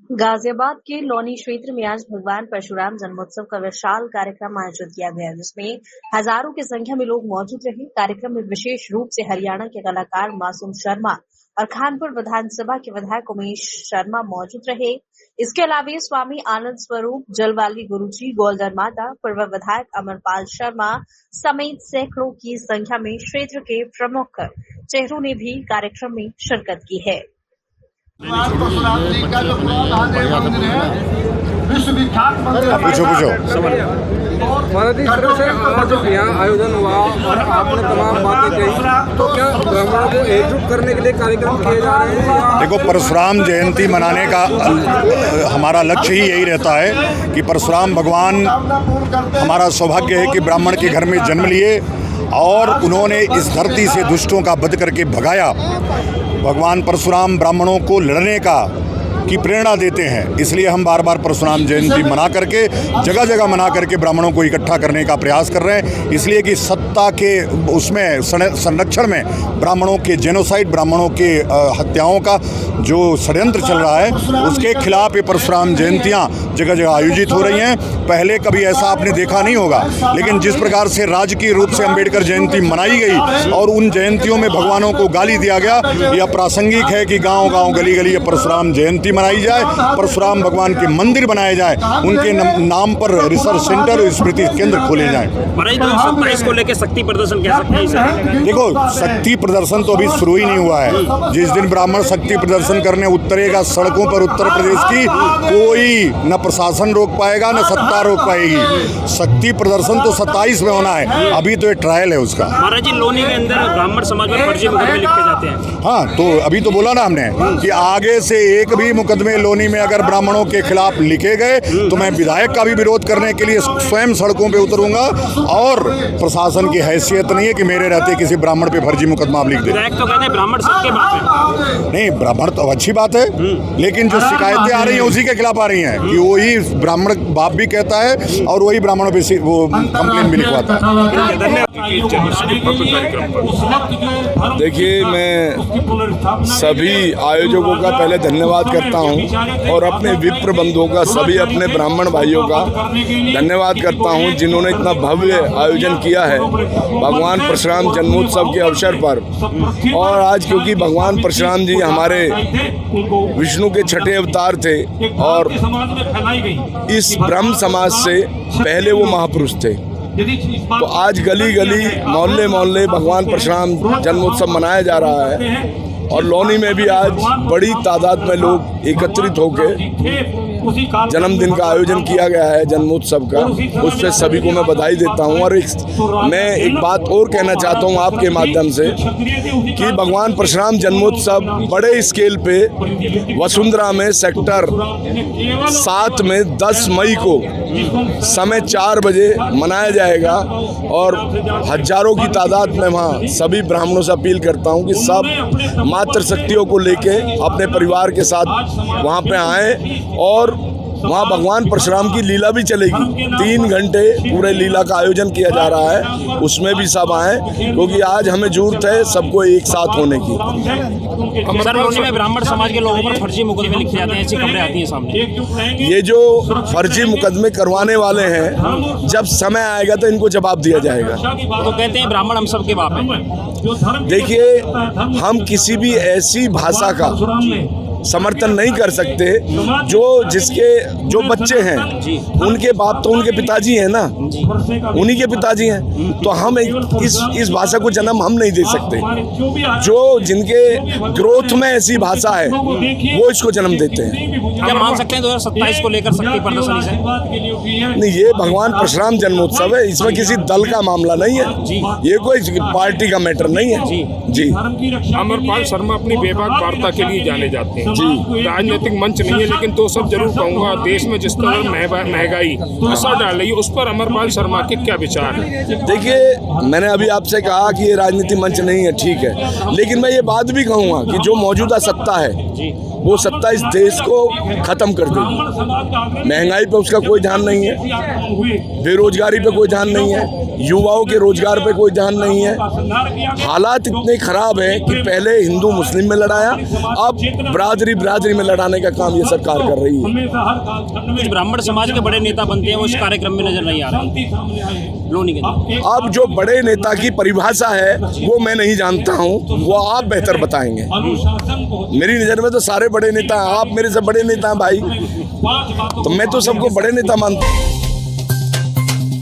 गाजियाबाद के लोनी क्षेत्र में आज भगवान परशुराम जन्मोत्सव का विशाल कार्यक्रम आयोजित किया गया, जिसमें हजारों की संख्या में लोग मौजूद रहे। कार्यक्रम में विशेष रूप से हरियाणा के कलाकार मासूम शर्मा और खानपुर विधानसभा के विधायक उमेश शर्मा मौजूद रहे। इसके अलावा स्वामी आनंद स्वरूप, जलवाली गुरुजी, गोल्डन माता, पूर्व विधायक अमरपाल शर्मा समेत सैकड़ों की संख्या में क्षेत्र के प्रमुख चेहरों ने भी कार्यक्रम में शिरकत की है। परशुराम जी का जो महादेव मंदिर है, विश्वविख्यात मंदिर है। महाराज, इस तरह से जो यहाँ आयोजन हुआ और आपने तमाम बातें कही, तो क्या ब्राह्मणों को एकजुट करने के लिए कार्यक्रम किए जा रहे हैं? देखो, परशुराम जयंती मनाने का हमारा लक्ष्य ही यही रहता है कि परशुराम भगवान, हमारा सौभाग्य है कि ब्राह्मण के घर में जन्म लिए और उन्होंने इस धरती से दुष्टों का वध करके भगाया। भगवान परशुराम ब्राह्मणों को लड़ने की प्रेरणा देते हैं, इसलिए हम बार बार परशुराम जयंती मना करके, जगह जगह मना करके ब्राह्मणों को इकट्ठा करने का प्रयास कर रहे हैं। इसलिए कि सत्ता के उसमें संरक्षण में ब्राह्मणों के जेनोसाइड, ब्राह्मणों के हत्याओं का जो षड्यंत्र चल रहा है, उसके खिलाफ ये परशुराम जयंतियाँ जगह जगह आयोजित हो रही हैं। पहले कभी ऐसा आपने देखा नहीं होगा, लेकिन जिस प्रकार से राजकीय रूप से अम्बेडकर जयंती मनाई गई और उन जयंतियों में भगवानों को गाली दिया गया, यह प्रासंगिक है कि गाँव गाँव गली गली ये परशुराम जयंती मनाई जाए, परशुराम भगवान के मंदिर बनाए जाए, उनके नाम पर रिसर्च सेंटर और स्मृति केंद्र खोले जाए। 27 को लेकर शक्ति प्रदर्शन कह सकते हैं? देखो, शक्ति प्रदर्शन तो अभी शुरू ही नहीं हुआ है। जिस दिन ब्राह्मण शक्ति प्रदर्शन करने उतरेगा सड़कों पर उत्तर प्रदेश की, कोई न प्रशासन रोक पाएगा न सत्ता रोक पाएगी। शक्ति प्रदर्शन तो 27 में होना है, अभी तो ये ट्रायल है उसका। महाराज जी, लोनी के अंदर ब्राह्मण समाज में फर्जी मुकदमे लिखे जाते हैं। हाँ, तो अभी तो बोला ना हमने कि आगे से एक भी मुकदमे लोनी में अगर ब्राह्मणों के खिलाफ लिखे गए तो मैं विधायक का भी विरोध करने के लिए स्वयं सड़कों पे उतरूंगा। और प्रशासन की हैसियत नहीं है कि मेरे रहते किसी ब्राह्मण पे फर्जी मुकदमा आप लिख दे। विधायक तो कहते हैं ब्राह्मण सबके बाप है। नहीं, ब्राह्मण तो अच्छी बात है, लेकिन जो शिकायतें आ रही हैं उसी के खिलाफ आ रही हैं कि वही ब्राह्मण बाप भी कहता है और वही ब्राह्मणों पे वो कंप्लेन भी लिखवाता है। देखिए, मैं सभी आयोजकों का पहले धन्यवाद करता हूं और अपने विप्र बंधुओं का, सभी अपने ब्राह्मण भाइयों का धन्यवाद करता हूं जिन्होंने इतना भव्य आयोजन किया है भगवान परशुराम जन्मोत्सव के अवसर पर। और आज क्योंकि भगवान परशुराम जी हमारे विष्णु के छठे अवतार थे और इस ब्रह्म समाज से पहले वो महापुरुष थे, तो आज गली गली, मोहल्ले मोहल्ले भगवान परशुराम जन्मोत्सव मनाया जा रहा है। और लोनी में भी आज बड़ी तादाद में लोग एकत्रित होकर जन्मदिन का आयोजन किया गया है, जन्मोत्सव का। उस पर सभी को मैं बधाई देता हूं। और मैं एक बात और कहना चाहता हूं आपके माध्यम से कि भगवान परशुराम जन्मोत्सव बड़े स्केल पे वसुंधरा में सेक्टर 7 में 10 मई को समय 4 बजे मनाया जाएगा। और हजारों की तादाद में वहाँ सभी ब्राह्मणों से अपील करता हूँ कि सब मातृ शक्तियों को लेके अपने परिवार के साथ वहाँ पे आएँ और वहाँ भगवान परशुराम की लीला भी चलेगी। 3 घंटे पूरे लीला का आयोजन किया जा रहा है, उसमें भी सब आए क्योंकि आज हमें जरूरत है सबको एक साथ होने की। सर, लोनी में ब्राह्मण समाज के लोगों पर फर्जी मुकदमे लिखे जाते हैं, ऐसी खबरें आती हैं सामने। ये जो फर्जी मुकदमे करवाने वाले हैं, जब समय आएगा तो इनको जवाब दिया जाएगा। तो कहते हैं ब्राह्मण हम सबके बाप हैं। देखिए, हम किसी भी ऐसी भाषा का समर्थन नहीं कर सकते जो बच्चे हैं उनके बाप तो उनके पिताजी हैं ना, उन्हीं के पिताजी हैं, तो हम इस भाषा को जन्म हम नहीं दे सकते। जो जिनके ग्रोथ में ऐसी भाषा है वो इसको जन्म देते हैं। क्या मान सकते हैं 2027 को लेकर शक्ति प्रदर्शन से? नहीं, ये भगवान परशुराम जन्मोत्सव है, इसमें किसी दल का मामला नहीं है, ये कोई पार्टी का मैटर नहीं है। जी, अमरपाल शर्मा अपनी बेबाक वार्ता के लिए जाने जाते हैं। जी, राजनीतिक मंच नहीं है, लेकिन तो सब जरूर कहूँगा, देश में जिस तरह महंगाई असर डाल रही है उस पर अमरपाल शर्मा के क्या विचार है? देखिए, मैंने अभी आपसे कहा कि ये राजनीतिक मंच नहीं है, ठीक है, लेकिन मैं ये बात भी कहूँगा कि जो मौजूदा सत्ता है वो सत्ता इस देश को खत्म कर देगी। महंगाई पे उसका कोई ध्यान नहीं है, बेरोजगारी पे कोई ध्यान नहीं है, युवाओं के रोजगार पे कोई ध्यान नहीं है। हालात इतने खराब हैं कि पहले हिंदू मुस्लिम में लड़ाया, अब बिरादरी में लड़ाने का काम ये सरकार कर रही है। कुछ ब्राह्मण समाज के बड़े नेता बनते हैं, वो इस कार्यक्रम में नजर नहीं आ रहे लोनी के अंदर। अब जो बड़े नेता की परिभाषा है वो मैं नहीं जानता हूँ, वो आप बेहतर बताएंगे। मेरी नज़र में तो सारे बड़े नेता हैं, आप मेरे से बड़े नेता हैं भाई, तो मैं तो सबको बड़े नेता मानता हूँ।